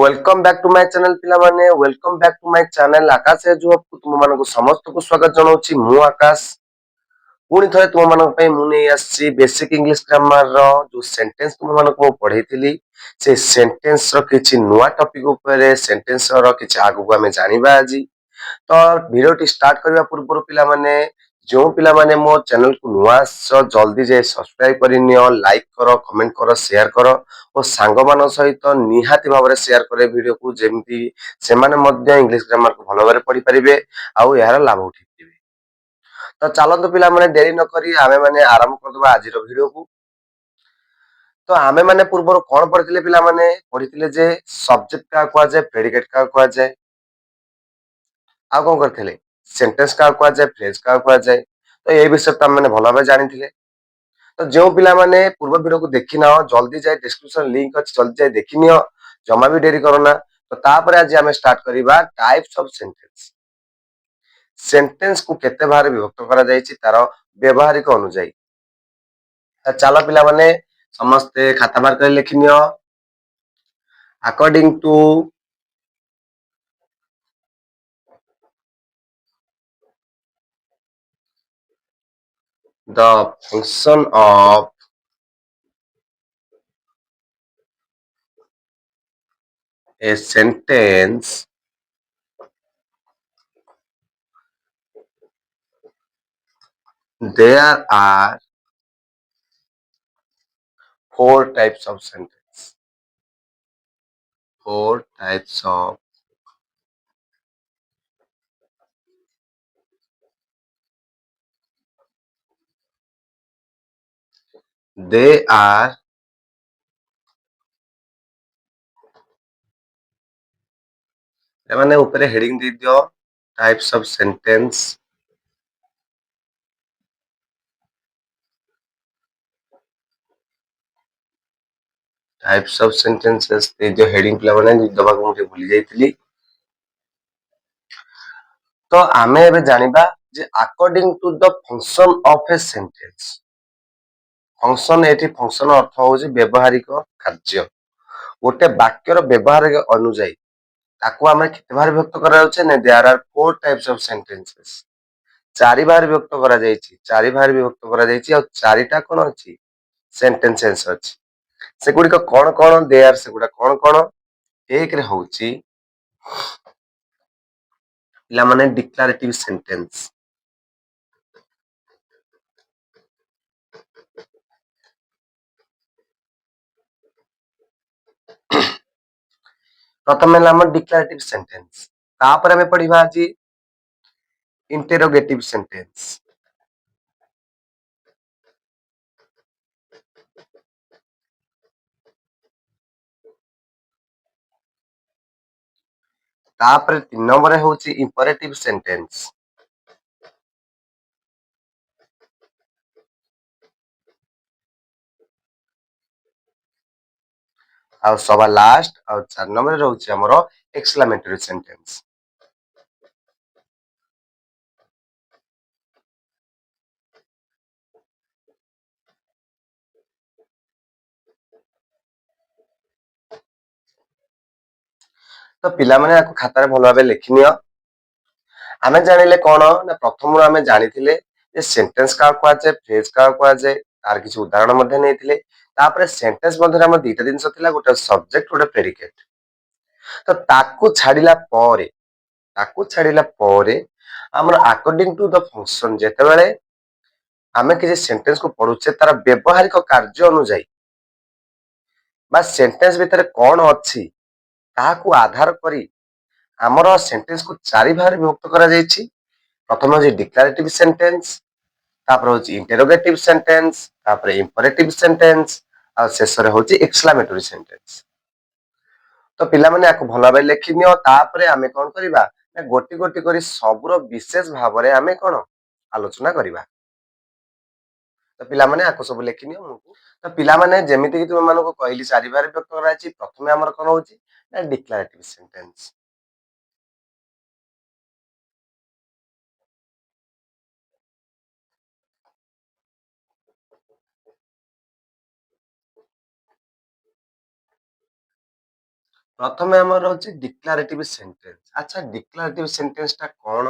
Welcome back to my channel पिला माने welcome back to my channel आकाश है जो तुम मानको समस्त को स्वागत जनाउछि मु आकाश पुणी थरे तुम मानक पई मु नै आछि बेसिक इंग्लिश ग्रामर रो जो सेंटेंस तुम मानक मु पढैथिली से सेंटेंस रो किछि नुवा टॉपिक ऊपर सेंटेंस रो किछि आगु को हमें जानिबा आजी तो वीडियो स्टार्ट करबा पूर्व पिला माने जो पिला माने मो चैनल को नुआ जल्दी जे सब्सक्राइब करिनियो लाइक करो कमेंट करो शेयर करो और सांग मान सहित निहाती भाव में शेयर करे वीडियो को जेमती से माने मध्य इंग्लिश ग्रामर को भल भाव पढ़ी पारे आउ यार लाभ उठी तो चलतु पिला माने देरी न करी आमे माने आरंभ करदबा आज वीडियो को तो आमे माने पूर्व कौन पढ़िथिले पिला माने पढ़िथिले जे सब्जेक्ट का कुआ जाय प्रेडिकेट का कुआ जाय आ कौन करथिले सेंटेंस का कुआ जाय फ्रेज का कुआ जाय तो ए विषय त माने भल भाव जानिथिले तो जो पिला माने पूर्व वीडियो को देखि ना जल्दी जाए डिस्क्रिप्शन लिंक अछि जल्दी जाए देखि नियो जमा भी देरी करना तो तापर आज हमें स्टार्ट करिबा टाइप्स ऑफ सेंटेंस सेंटेंस को केते भारे विभक्त करा जायछि तार व्यवहारिक अनुଯାयी तो चलो पिला माने समस्त खाता बार कर लिखि नियो according to the function of a sentence there are four types of sentence four types of they are माने ऊपर हेडिंग दे दियो types of sentence types of sentences दे दियो हेडिंग पिला माने दबा को मुझे भूली जाईतिली तो आमे एबे जानिबा जे according to the function of a sentence function एठी फंक्शन अर्थ होउची व्यवहारिक कार्य गोटे वाक्यर व्यवहारिक अनुଯାयी ताको आमे केते बार व्यक्त करा जाउछे ने there are four types of sentences चारि बार व्यक्त करा जाईची चारि बार व्यक्त करा जाईची और चारिटा कोन अछि सेंटेंसेस अछि सेगुडी को कोन कोन देयर सेगुडा कोन कोन एक रे होउची पिला माने डिक्लेरेटिव सेंटेंस प्रथम है हमर डिक्लेरेटिव सेंटेंस तापर हमें पढ़िबा जी इंटरोगेटिव सेंटेंस तापर 3 नंबर होउची इंपरेटिव सेंटेंस और सभा लास्ट और 4 नंबर रहउची हमरो एक्सक्लेमेटरी सेंटेंस तो पिला माने आको खाता रे भलो भाबे लिखिनियो आमे जानिले कोन ना प्रथम आमे जानिथिले जे सेंटेंस का कुआ जाय फ्रेज का कुआ जाय तार किछ उदाहरण मध्ये नेथिले तापर सेंटेंस मध्ये हम दुईटा दिनस थिला गोटे सब्जेक्ट गोटे प्रेडिकेट तो ताकू छाडिला परे हमर अकॉर्डिंग टू द फंक्शन जेते बेले आमे किसी सेंटेंस को पढुचे तार व्यवहारिक कार्य अनुଯାयी बा सेंटेंस भितर कोन अछि ताकू आधार करी हमर सेंटेंस को चारि भाग विभक्त करा जायछि प्रथम होची डिक्लेरेटिव सेंटेंस तापर होची इंटरोगेटिव सेंटेंस तापर इंपरेटिव सेंटेंस और शेष रे होची एक्सक्लेमेटरी सेंटेंस तो पिला माने आको भलो भाबे लेखिनियो तापर आमे कोन करिबा गोटी गोटी करी सबुर विशेष भाव रे आमे कोन आलोचना करिबा तो पिला माने आको सब लेखिनियो तो पिला माने जेमिति कि तुम मानको कहली चारि बार व्यक्त कराइछि प्रथमे हमर कोन होची ना डिक्लेरेटिव सेंटेंस ପ୍ରଥମେ ଆମର ହଉଛି ଡିକ୍ଲାରେଟିଭ ସେଣ୍ଟେନ୍ସ। ଆଚ୍ଛା, ଡିକ୍ଲାରେଟିଭ ସେଣ୍ଟେନ୍ସ ଟା କଣ?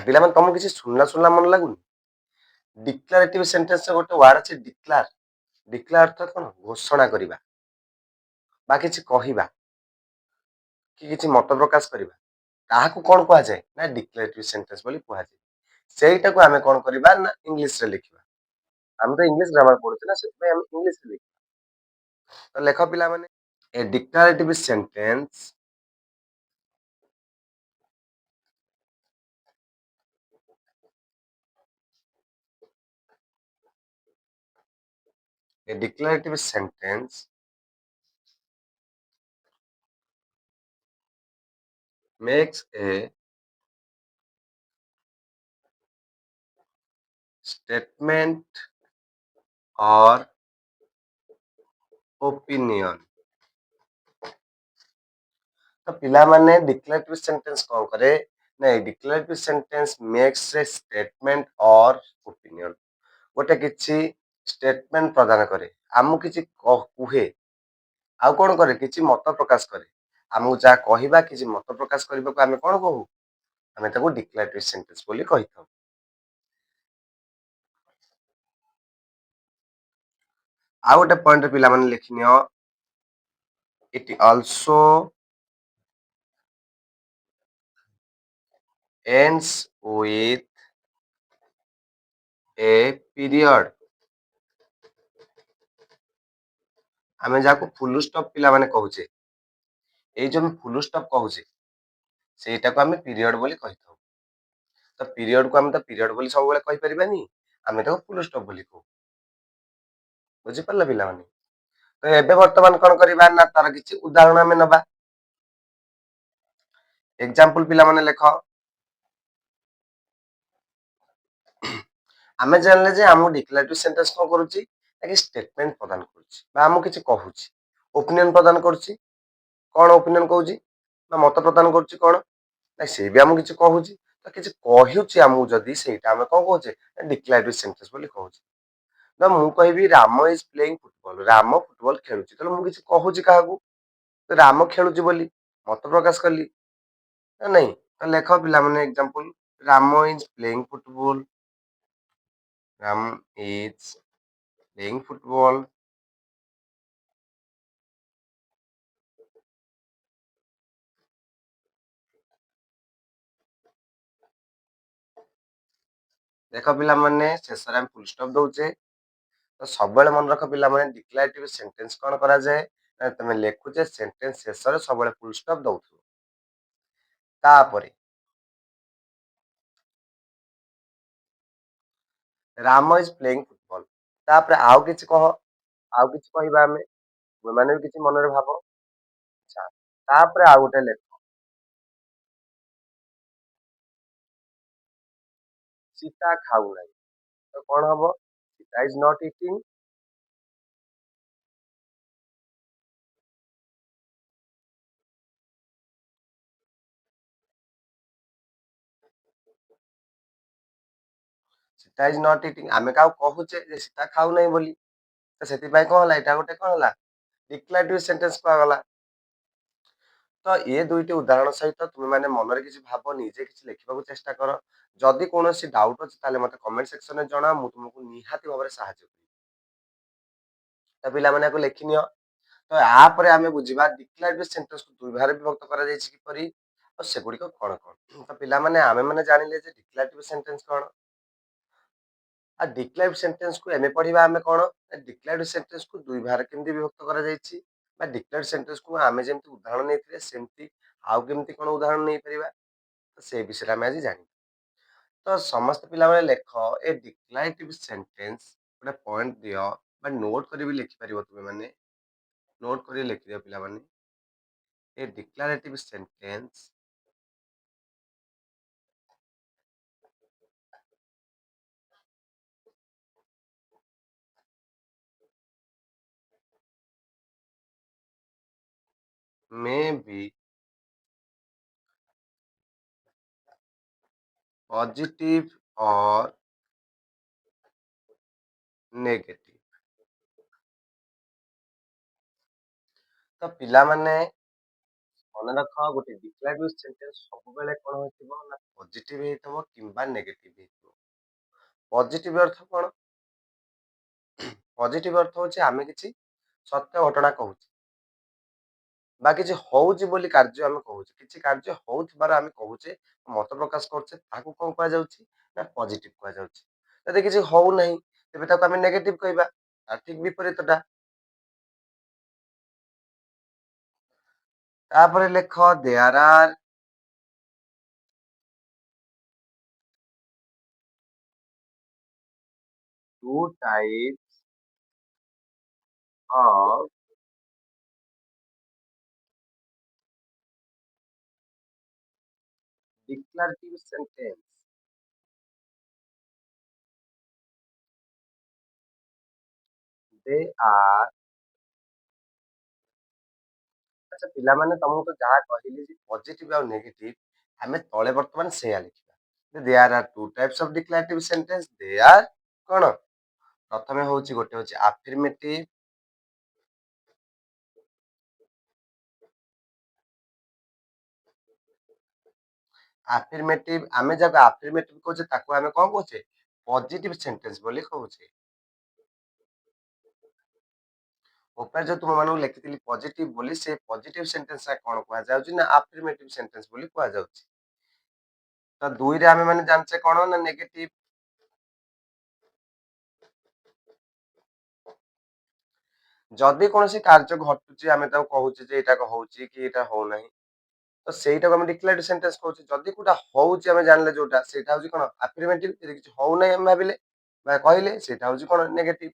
ପିଲାମାନେ ତମକୁ କିଛି ଶୁଣିଲା ଶୁଣିଲା ମନେ ଲାଗୁନି? ଡିକ୍ଲାରେଟିଭ ସେଣ୍ଟେନ୍ସ ଗୋଟେ ୱାର୍ଡ ଅଛି ଡିକ୍ଲାର। ଡିକ୍ଲାର ଅର୍ଥ କଣ? ଘୋଷଣା କରିବା ବା କିଛି କହିବା କି କିଛି ମତ ପ୍ରକାଶ କରିବା। ତାହାକୁ କଣ କୁହାଯାଏ? ନା ଡିକ୍ଲାରେଟିଭ ସେଣ୍ଟେନ୍ସ ବୋଲି କୁହାଯାଏ। ସେଇଟାକୁ ଆମେ କଣ କରିବା ନା ଇଂଲିଶରେ ଲେଖିବା। ଆମେ ତ ଇଂଲିଶ ଗ୍ରାମାର ପଢୁଛେ ନା, ସେଥିପାଇଁ ଆମେ ଇଂଲିଶରେ ଲେଖିବା। ତ ଲେଖ ପିଲାମାନେ, a declarative sentence A declarative sentence makes a statement or opinion. तो ପିଲାମାନେ ଡିକ୍ଲାରେଟିଭ ସେଣ୍ଟେନ୍ସ କଣ କରେ? ନାଇଁ, ଡିକ୍ଲାରେଟିଭ sentence makes a statement or opinion. ଗୋଟେ କିଛି ଷ୍ଟେଟମେଣ୍ଟ ପ୍ରଦାନ କରେ, ଆମକୁ କିଛି କୁହେ, ଆଉ କଣ କରେ? କିଛି ମତ ପ୍ରକାଶ କରେ। ଆମକୁ ଯାହା କହିବା, କିଛି ମତ ପ୍ରକାଶ କରିବାକୁ ଆମେ କଣ କହୁ? ଆମେ ତାକୁ ଡିକ୍ଲାରେଟିଭ ସେଣ୍ଟେନ୍ସ ବୋଲି କହିଥାଉ। ଆଉ ଗୋଟେ ପଏଣ୍ଟ ପିଲାମାନେ ଲେଖିନିଅ, it also ends with a period. ଆମେ ଯାହାକୁ ଫୁଲ ଷ୍ଟପ୍ ପିଲାମାନେ କହୁଛେ, ଏଇ ଯୋଉ ଫୁଲ ଷ୍ଟପ୍ କହୁଛେ ସେଇଟାକୁ ଆମେ ପିରିୟଡ ବୋଲି କହିଥାଉ। ତ ପିରିୟଡକୁ ଆମେ ତ ପିରିୟଡ ବୋଲି ସବୁବେଳେ କହିପାରିବାନି, ଆମେ ତାକୁ ଫୁଲ ଷ୍ଟପ୍ ବୋଲି କହୁ। ବୁଝିପାରିଲ ପିଲାମାନେ? ତ ଏବେ ବର୍ତ୍ତମାନ କଣ କରିବା ନା ତାର କିଛି ଉଦାହରଣ ଆମେ ନବା। ଏକ୍ସାମ୍ପଲ ପିଲାମାନେ ଲେଖ, ଆମେ ଜାଣିଲେ ଯେ ଆମକୁ ଡିକ୍ଲାରେଟିଭ ସେଣ୍ଟେନ୍ସ କଣ କରୁଛି? ଷ୍ଟେଟମେଣ୍ଟ ପ୍ରଦାନ କରୁଛି ବା ଆମକୁ କିଛି କହୁଛି। ଓପିନିଅନ ପ୍ରଦାନ କରୁଛି। କଣ ଓପିନିଅନ କହୁଛି? ନା ମତ ପ୍ରଦାନ କରୁଛି। କଣ? ନା ସେ ବି ଆମକୁ କିଛି କହୁଛି। ତ କିଛି କହୁଛି ଆମକୁ ଯଦି, ସେଇଟା ଆମେ କଣ କହୁଛେ? ଡିକ୍ଲାରେଟିଭ ସେଣ୍ଟେନ୍ସ ବୋଲି କହୁଛେ। ନା ମୁଁ କହିବି Ram is playing football, Ram football ଖେଳୁଛି। ତାହେଲେ ମୁଁ କିଛି କହୁଛି କାହାକୁ? ରାମ ଖେଳୁଛି ବୋଲି ମତ ପ୍ରକାଶ କଲି ନା ନାଇଁ? ତ ଲେଖ ପିଲାମାନେ example, Ram is playing football, Ram is playing football. ଦେଖ ପିଲାମାନେ, ଶେଷରେ ଆମେ ଫୁଲ ଷ୍ଟପ୍ ଦଉଛେ। ତ ସବୁବେଳେ ମନେ ରଖ ପିଲାମାନେ, ଡିକ୍ଲାରେଟିଭ ସେଣ୍ଟେନ୍ସ କଣ କରାଯାଏ? ନା ତମେ ଲେଖୁଛେ, ସେଣ୍ଟେନ୍ସ ଶେଷରେ ସବୁବେଳେ ଫୁଲ ଷ୍ଟପ୍ ଦଉଥିବ। ତାପରେ ରାମ ଇଜ ପ୍ଲେଇଂ ଫୁଟବଲ, ତାପରେ ଆଉ କିଛି କହ, ଆଉ କିଛି କହିବା ଆମେ, ମାନେ ବି କିଛି ମନରେ ଭାବ। ଆଚ୍ଛା, ତାପରେ ଆଉ ଗୋଟେ ଲେଖ, ସୀତା ଖାଉନାହିଁ। ତ କଣ ହବ? Sita is not eating. Sita is not eating, ଆମେ କାହାକୁ କହୁଛେ ଯେ ସୀତା ଖାଉନାହିଁ ବୋଲି। ତ ସେଥିପାଇଁ କଣ ହେଲା? ଏଇଟା ଗୋଟେ କଣ ହେଲା? ଡିକ୍ଲାରେଟିଭ ସେଣ୍ଟେନ୍ସ କୁହାଗଲା। ତ ଏ ଦୁଇଟି ଉଦାହରଣ ସହିତ ତୁମେ ମାନେ ମନରେ କିଛି ଭାବ, ନିଜେ କିଛି ଲେଖିବାକୁ ଚେଷ୍ଟା କର। ଯଦି କୌଣସି ଡାଉଟ୍ ଅଛି ତାହେଲେ ମତେ କମେଣ୍ଟ ସେକ୍ସନରେ ଜଣାଅ, ମୁଁ ତୁମକୁ ନିହାତି ଭାବରେ ସାହାଯ୍ୟ କରିବି। ତ ପିଲାମାନେ ୟାକୁ ଲେଖିନିଅ। ତ ପରେ ଆମେ ବୁଝିବା ଡିକ୍ଲାରେଟିଭ ସେଣ୍ଟେନ୍ସକୁ ଦୁଇ ଭାଗରେ ବିଭକ୍ତ କରାଯାଇଛି କିପରି, ଆଉ ସେଗୁଡିକ କଣ କଣ। ତ ପିଲାମାନେ ଆମେ ମାନେ ଜାଣିଲେ ଯେ ଡିକ୍ଲାରେଟିଭ ସେଣ୍ଟେନ୍ସ କଣ। ଆଉ ଡିକ୍ଲାରେଟିଭ ସେଣ୍ଟେନ୍ସକୁ ଆମେ ପଢିବା ଆମେ କଣ, ଡିକ୍ଲାରେଟିଭ ସେଣ୍ଟେନ୍ସକୁ ଦୁଇ ଭାଗରେ କେମିତି ବିଭକ୍ତ କରାଯାଇଛି, ବା ଡିକ୍ଲାରେଟିଭ ସେଣ୍ଟେନ୍ସକୁ ଆମେ ଯେମିତି ଉଦାହରଣ ନେଇଥିଲେ ସେମିତି ଆଉ କେମିତି କଣ ଉଦାହରଣ ନେଇପାରିବା, ତ ସେ ବିଷୟରେ ଆମେ ଆଜି ଜାଣିବା। ତ ସମସ୍ତ ପିଲାମାନେ ଲେଖ, ଏ ଡିକ୍ଲାରେଟିଭ ସେଣ୍ଟେନ୍ସ ଗୋଟେ ପଏଣ୍ଟ ଦିଅ ବା ନୋଟ କରି ବି ଲେଖିପାରିବ। ତୁମେ ମାନେ ନୋଟ କରି ଲେଖିଦିଅ ପିଲାମାନେ, a declarative sentence may be positive or negative. ତ ପିଲାମାନେ ମନେ ରଖ, ଗୋଟେ ଡିକ୍ଲାରେଟିଭ ସେଣ୍ଟେନ୍ସ ସବୁବେଳେ କଣ ହେଇଥିବ ନା ପଜିଟିଭ ହେଇଥିବ କିମ୍ବା ନେଗେଟିଭ ହେଇଥିବ। ପଜିଟିଭ ଅର୍ଥ କଣ? ପଜିଟିଭ ଅର୍ଥ ହଉଛି ଆମେ କିଛି ସତ୍ୟ ଘଟଣା କହୁଛେ ବା କିଛି ହଉଛି ବୋଲି କାର୍ଯ୍ୟ ଆମେ କହୁଛେ, କିଛି କାର୍ଯ୍ୟ ହଉଥିବାର ଆମେ କହୁଛେ, ମତ ପ୍ରକାଶ କରୁଛେ, ତାକୁ କଣ କୁହାଯାଉଛି ନା ପଜିଟିଭ କୁହାଯାଉଛି। ଯଦି କିଛି ହଉନାହିଁ ତେବେ ତାକୁ ଆମେ ନେଗେଟିଭ କହିବା, ତାର ଠିକ ବିପରୀତଟା। ତାପରେ ଲେଖ there are two types of declarative sentence. They are, ଆଚ୍ଛା ପିଲାମାନେ ତମକୁ ତ ଯାହା କହିଲି ଯେ ପଜିଟିଭ ଆଉ ନେଗେଟିଭ, ଆମେ ତଳେ ବର୍ତ୍ତମାନ ସେଇଆ ଲେଖିବା। There are two types of declarative sentence. They are କଣ? ପ୍ରଥମେ ହଉଛି ଗୋଟେ ହଉଛି ଆଫର୍ମେଟିଭ, ଆଫର୍ମେଟିଭ ଆମେ ଯାହାକୁ ଆଫର୍ମେଟିଭ କହୁଛେ ତାକୁ ଆମେ କଣ କହୁଛେ? ପଜିଟିଭ ସେଣ୍ଟେନ୍ସ ବୋଲି କହୁଛେ। ଉପରେ ଯୋଉ ତୁମ ମାନଙ୍କୁ ଲେଖିଥିଲି ପଜିଟିଭ ବୋଲି, ସେ ପଜିଟିଭ ସେଣ୍ଟେନ୍ସ କଣ କୁହାଯାଉଛି ନା ଆଫର୍ମେଟିଭ ସେଣ୍ଟେନ୍ସ ବୋଲି କୁହାଯାଉଛି। ତ ଦୁଇରେ ଆମେ ମାନେ ଜାଣିଛେ କଣ ନା ନେଗେଟିଭ। ଯଦି କୌଣସି କାର୍ଯ୍ୟ ଘଟୁଛି ଆମେ ତାକୁ କହୁଛେ ଯେ ଏଇଟା ହଉଛି କି ଏଇଟା ହଉନାହିଁ, ତ ସେଇଟାକୁ ଆମେ ଡିକ୍ଲାରେଟିଭ ସେଣ୍ଟେନ୍ସ କହୁଛେ। ଯଦି କୋଉଟା ହଉଛି ଆମେ ଜାଣିଲେ ଯୋଉଟା, ସେଇଟା ହଉଛି କଣ ଆଫର୍ମେଟିଭ। ଯଦି କିଛି ହଉନାହିଁ ଆମେ ଭାବିଲେ ବା କହିଲେ, ସେଇଟା ହଉଛି କଣ ନେଗେଟିଭ।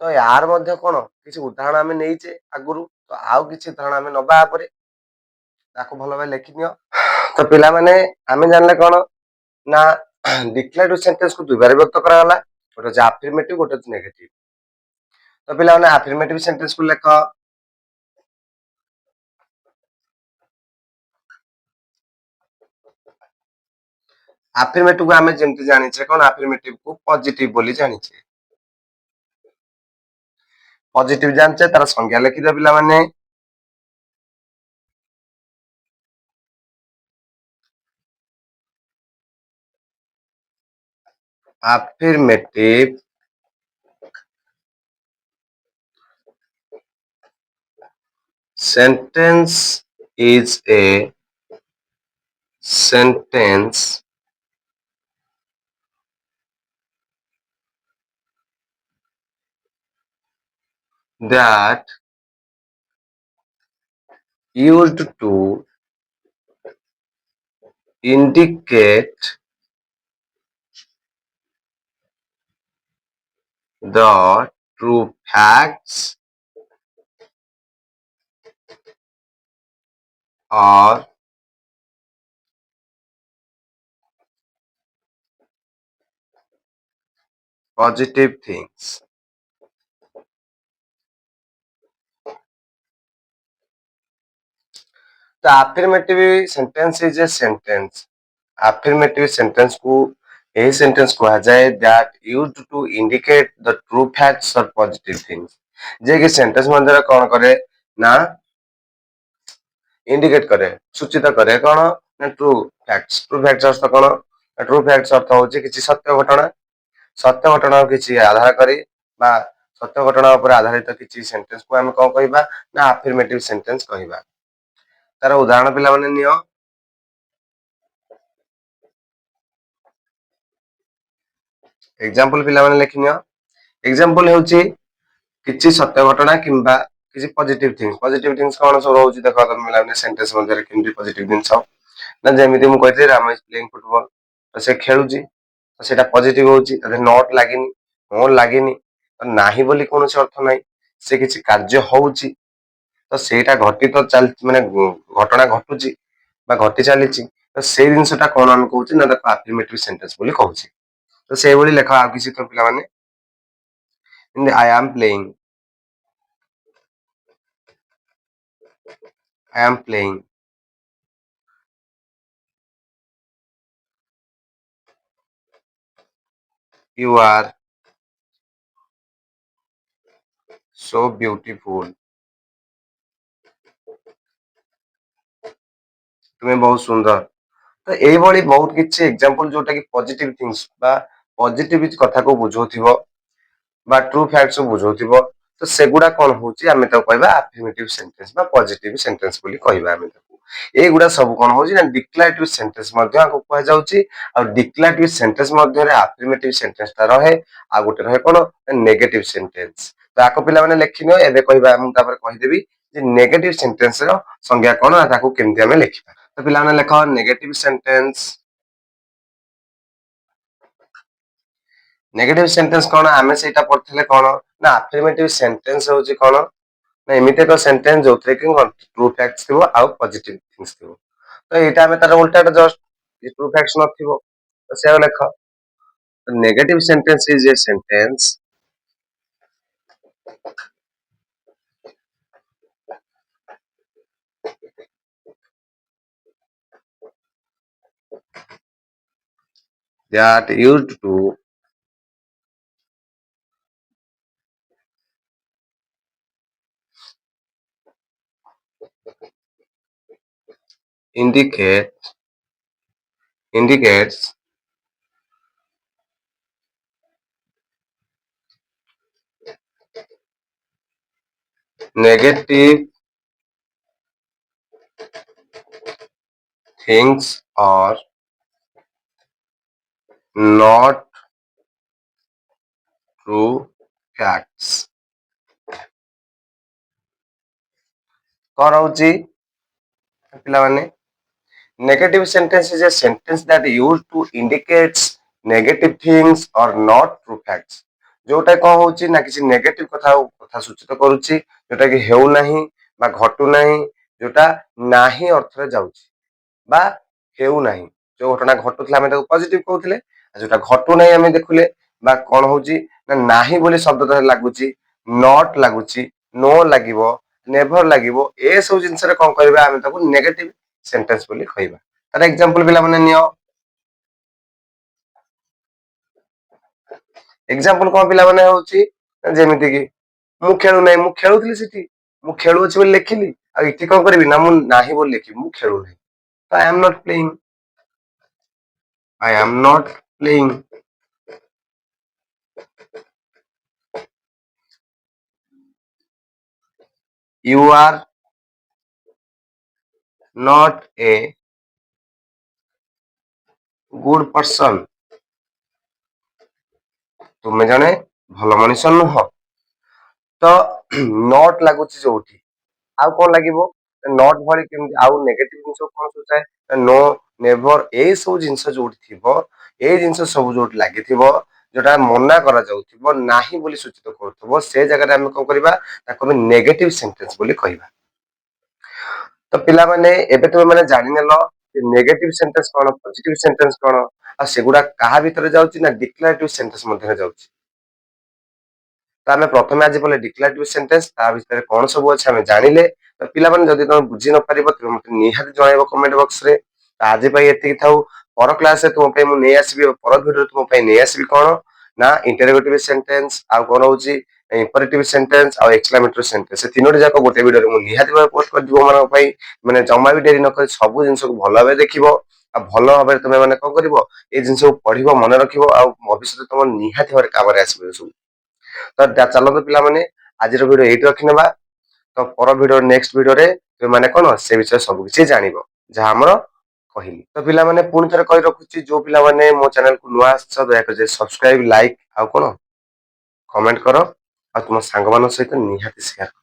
ତ ୟାର ମଧ୍ୟ କଣ କିଛି ଉଦାହରଣ ଆମେ ନେଇଛେ ଆଗରୁ, ତ ଆଉ କିଛି ଉଦାହରଣ ଆମେ ନବା ପରେ, ତାକୁ ଭଲ ଭାବେ ଲେଖିନିଅ। ତ ପିଲାମାନେ ଆମେ ଜାଣିଲେ କଣ ନା ଡିକ୍ଲାରେଟିଭ ସେଣ୍ଟେନ୍ସ କୁ ଦୁଇ ଭାଗରେ ବିଭକ୍ତ କରାଗଲା, ଗୋଟେ ହଉଛି ଆଫର୍ମେଟିଭ, ଗୋଟେ ହଉଛି ନେଗେଟିଭ। ତ ପିଲାମାନେ ଆଫର୍ମେଟିଭ ସେଣ୍ଟେନ୍ସ କୁ ଲେଖ। ଆଫର୍ମେଟିଭ କୁ ଆମେ ଯେମିତି ଜାଣିଛେ କଣ, ଆଫର୍ମେଟିଭ କୁ ପଜିଟିଭ ବୋଲି ଜାଣିଛେ। ପଜିଟିଭ ଜାଣିଛେ, ତାର ସଂଜ୍ଞା ଲେଖିଦିଅ ପିଲାମାନେ। Affirmative sentence is a sentence that used to indicate the true facts or positive things. The affirmative sentence is a sentence. Affirmative sentence को a sentence କୁହାଯାଏ that used to indicate the true facts or positive things. जे कि sentence ମଧ୍ୟରେ କଣ କରେ ନା indicate करे, सूचित करे କଣ ନା true facts. True facts ଅର୍ଥ କଣ? True facts ଅର୍ଥ ହଉଛି କିଛି ସତ୍ୟ ଘଟଣା। ସତ୍ୟ ଘଟଣାକୁ କିଛି ଆଧାର କରି ବା ସତ୍ୟ ଘଟଣା ଉପରେ ଆଧାରିତ କିଛି ସେଣ୍ଟେନ୍ସ କୁ ଆମେ କଣ କହିବା ନା ଆଫର୍ମେଟିଭ ସେଣ୍ଟେନ୍ସ କହିବା। ତାର ଉଦାହରଣ ପିଲାମାନେ ନିଅ। ଏକ୍ସାମ୍ପଲ ପିଲାମାନେ ଲେଖିନିଅ। ଏକ୍ସାମ୍ପଲ ହେଉଛି କିଛି ସତ୍ୟ ଘଟଣା କିମ୍ବା କିଛି ପଜିଟିଭ ଥିଙ୍ଗ। ପଜିଟିଭ ଥିଙ୍ଗସ କଣ ସବୁ ରହୁଛି ଦେଖ ତମେ ପିଲାମାନେ ସେଣ୍ଟେନ୍ସ ମଧ୍ୟରେ କେମିତି ପଜିଟିଭ ଜିନିଷ ନା ଯେମିତି ମୁଁ କହିଥିଲି ରାମ ଇଜ ପ୍ଲେଇଂ ଫୁଟବଲ, ତ ସେ ଖେଳୁଛି, ତ ସେଇଟା ପଜିଟିଭ ହଉଛି। ତା ଦେହରେ ନଟ୍ ଲାଗିନି, ମୋର ଲାଗିନି, ନାହିଁ ବୋଲି କୌଣସି ଅର୍ଥ ନାହିଁ। ସେ କିଛି କାର୍ଯ୍ୟ ହଉଛି, ତ ସେଇଟା ଘଟିତ ଚାଲିଛି ମାନେ ଘଟଣା ଘଟୁଛି ବା ଘଟି ଚାଲିଛି, ତ ସେଇ ଜିନିଷଟା କଣ ଆମେ କହୁଛେ ନା ତାକୁ ଆଫର୍ମେଟିଭ ସେଣ୍ଟେନ୍ସ ବୋଲି କହୁଛେ। ତ ସେଇଭଳି ଲେଖା ଆଉ କିଛି ତ ପିଲାମାନେ ଯେମିତି I am playing, I am playing. You are so beautiful. ତୁମେ ବହୁତ ସୁନ୍ଦର। ତ ଏଇଭଳି ବହୁତ କିଛି ଏକ୍ସାମ୍ପଲ ଯୋଉଟା କି ପଜିଟିଭ ଥିଙ୍ଗସ୍ ବା ପଜିଟିଭ କଥାକୁ ବୁଝଉଥିବ ବା ଟ୍ରୁ ଫ୍ୟାକ୍ଟସ ବୁଝଉଥିବ। ତ ସେଗୁଡା କଣ ହଉଛି ଆମେ ତାକୁ କହିବା ଆଫର୍ମେଟିଭ ସେଣ୍ଟେନ୍ସ ବା ପଜିଟିଭ ସେଣ୍ଟେନ୍ସ ବୋଲି କହିବା ଆମେ ତାକୁ। ଏଇଗୁଡା ସବୁ କଣ ହଉଛି ନା ଡିକ୍ଲାରେଟିଭ ସେଣ୍ଟେନ୍ସ ମଧ୍ୟ ଆକୁ କୁହାଯାଉଛି। ଆଉ ଡିକ୍ଲାରେଟିଭ ସେଣ୍ଟେନ୍ସ ମଧ୍ୟରେ ଆଫର୍ମେଟିଭ ସେଣ୍ଟେନ୍ସ ଟା ରହେ, ଆଉ ଗୋଟେ ରହେ କଣ ନେଗେଟିଭ ସେଣ୍ଟେନ୍ସ। ତ ଆକୁ ପିଲାମାନେ ଲେଖିନିଅ, ଏବେ କହିବା ମୁଁ ତାପରେ କହିଦେବି ଯେ ନେଗେଟିଭ ସେଣ୍ଟେନ୍ସ ର ସଂଜ୍ଞା କଣ, ତାକୁ କେମିତି ଆମେ ଲେଖିବା। ତ ପିଲାମାନେ ଲେଖ ନେଗେଟିଭ ସେଣ୍ଟେନ୍ସ। ନେଗେଟିଭ ସେଣ୍ଟେନ୍ସ କଣ, ଆମେ ସେଇଟା ପଢିଥିଲେ କଣ ନା ଆଫର୍ମେଟିଭ ସେଣ୍ଟେନ୍ସ ହଉଛି କଣ ନା ଏମିତି ଏକ ସେଣ୍ଟେନ୍ସ ଯୋଉଥିରେ କି ଟ୍ରୁ ଫ୍ୟାକ୍ଟସ ଥିବ ଆଉ ପଜିଟିଭ ଥିଙ୍ଗସ୍ ଥିବ। ତ ଏଇଟା ଆମେ ତାର ଉଲ୍ଟାଟା ଜଷ୍ଟ ଟ୍ରୁ ଫ୍ୟାକ୍ଟସ ନଥିବ ତ ସେଇଆ ଲେଖ। Negative sentence is a sentence that used to indicates negative things or not true facts। କଣ ହଉଛି ପିଲାମାନେ, negative sentence is a sentence that used to indicates negative things or not true facts। ଯୋଉଟା କଣ ହଉଛି ନା କିଛି ନେଗେଟିଭ କଥା ସୂଚିତ କରୁଛି, ଯୋଉଟା କି ହେଉନାହିଁ ବା ଘଟୁନାହିଁ, ଯୋଉଟା ନାହିଁ ଅର୍ଥରେ ଯାଉଛି ବା ହେଉନାହିଁ। ଯୋଉ ଘଟଣା ଘଟୁଥିଲା ଆମେ ତାକୁ ପଜିଟିଭ କହୁଥିଲେ, ଯୋଉଟା ଘଟୁନାହିଁ ଆମେ ଦେଖୁଲେ ବା କଣ ହଉଛି ନା ନାହିଁ ବୋଲି ଶବ୍ଦ ଲାଗୁଛି, ନଟ୍ ଲାଗୁଛି, ନୋ ଲାଗିବ, ନେଭର ଲାଗିବ, ଏସବୁ ଜିନିଷରେ କଣ କରିବା ଆମେ ତାକୁ ନେଗେଟିଭ ସେଣ୍ଟେନ୍ସ ବୋଲି କହିବା। ତାର ଏକ୍ସାମ୍ପଲ ପିଲାମାନେ ନିଅ। ଏକ୍ସାମ୍ପଲ କଣ ପିଲାମାନେ ହଉଛି, ଯେମିତି କି ମୁଁ ଖେଳୁନାହିଁ, ମୁଁ ଖେଳୁଥିଲି ସେଠି, ମୁଁ ଖେଳୁଅଛି ବୋଲି ଲେଖିଲି, ଆଉ ଏଠି କଣ କରିବି ନା ମୁଁ ନାହିଁ ବୋଲି ଲେଖିବି, ମୁଁ ଖେଳୁନାହିଁ। ତ I am not playing, I am not playing। You are not a good person, ତୁମେ ଜଣେ ଭଲ ମଣିଷ ନୁହଁ। ତ ନଟ୍ ଲାଗୁଛି ଯୋଉଠି, ଆଉ କଣ ଲାଗିବ ନଟ୍ ଭଳି କେମିତି ଆଉ ନେଗେଟିଭ ଜିନିଷ କଣ ସବୁ ଥାଏ, ନୋ, ନେଭର, ଏଇ ସବୁ ଜିନିଷ ଯୋଉଠି ଥିବ, ଏଇ ଜିନିଷ ସବୁ ଯୋଉଠି ଲାଗିଥିବ, ଯୋଉଟା ମନା କରାଯାଉଥିବ, ନାହିଁ ବୋଲି ସୂଚିତ କରୁଥିବ, ସେ ଜାଗାରେ ଆମେ କଣ କରିବା, ତାକୁ ଆମେ ନେଗେଟିଭ ସେଣ୍ଟେନ୍ସ ବୋଲି କହିବା। ତ ପିଲାମାନେ ଏବେ ତୁମେ ମାନେ ଜାଣିନେଲ ନେଗେଟିଭ ସେଣ୍ଟେନ୍ସ କଣ, ପଜିଟିଭ ସେଣ୍ଟେନ୍ସ କଣ, ଆଉ ସେଗୁଡା କାହା ଭିତରେ ଯାଉଛି ନା ଡିକ୍ଲାରେଟିଭ ସେଣ୍ଟେନ୍ସ ମଧ୍ୟରେ ଯାଉଛି। ତ ଆମେ ପ୍ରଥମେ ଆଜି ପଢିଲେ ଡିକ୍ଲାରେଟିଭ ସେଣ୍ଟେନ୍ସ, ତା ଭିତରେ କଣ ସବୁ ଅଛି ଆମେ ଜାଣିଲେ। ତ ପିଲାମାନେ ଯଦି ତମେ ବୁଝି ନ ପାରିବ ତେବେ ମତେ ନିହାତି ଜଣାଇବ କମେଣ୍ଟ ବକ୍ସ ରେ। ଆଜି ପାଇଁ ଏତିକି ଥାଉ, ପର କ୍ଲାସରେ ତୁମ ପାଇଁ ମୁଁ ନେଇ ଆସିବି, ପର ଭିଡିଓରେ ତୁମ ପାଇଁ ନେଇ ଆସିବି କଣ ନା ଇଣ୍ଟରୋଗେଟିଭ ସେଣ୍ଟେନ୍ସ, ଆଉ କଣ ହଉଛି ଇମ୍ପରେଟିଭ ସେଣ୍ଟେନ୍ସ ଆଉ ଏକ୍ସକ୍ଲାମେଟୋରୀ ସେଣ୍ଟେନ୍ସ। ସେ ତିନୋଟି ଯାକ ଗୋଟେ ଭିଡିଓରେ ମୁଁ ନିହାତି ଭାବେ ପୋଷ୍ଟ କରିଯିବ ମାନଙ୍କ ପାଇଁ। ମାନେ ଜମା ବି ଡେରି ନ କରି ସବୁ ଜିନିଷକୁ ଭଲ ଭାବେ ଦେଖିବ, ଆଉ ଭଲ ଭାବରେ ତମେ ମାନେ କଣ କରିବ, ଏଇ ଜିନିଷକୁ ପଢିବ, ମନେ ରଖିବ, ଆଉ ଭବିଷ୍ୟତରେ ତମ ନିହାତି ଭାବରେ କାମରେ ଆସିବ ସବୁ। ତ ଚାଲନ୍ତୁ ପିଲାମାନେ ଆଜିର ଭିଡିଓ ଏଇଠି ରଖିନେବା। ତ ପର ଭିଡିଓ ନେକ୍ସଟ ଭିଡିଓରେ ତୁମେ କଣ ସେ ବିଷୟରେ ସବୁ କିଛି ଜାଣିବ ଯାହା ଆମର କହିଲି। ତ ପିଲାମାନେ ପୁଣି ଥରେ କହି ରଖୁଛି, ଯୋଉ ପିଲାମାନେ ମୋ ଚ୍ୟାନେଲକୁ ନୂଆ ଆସିଛ ଦୟାକରି ସବସ୍କ୍ରାଇବ, ଲାଇକ୍ ଆଉ କଣ କମେଣ୍ଟ କର, ଆଉ ତୁମ ସାଙ୍ଗମାନଙ୍କ ସହିତ ନିହାତି ସେୟାର କର।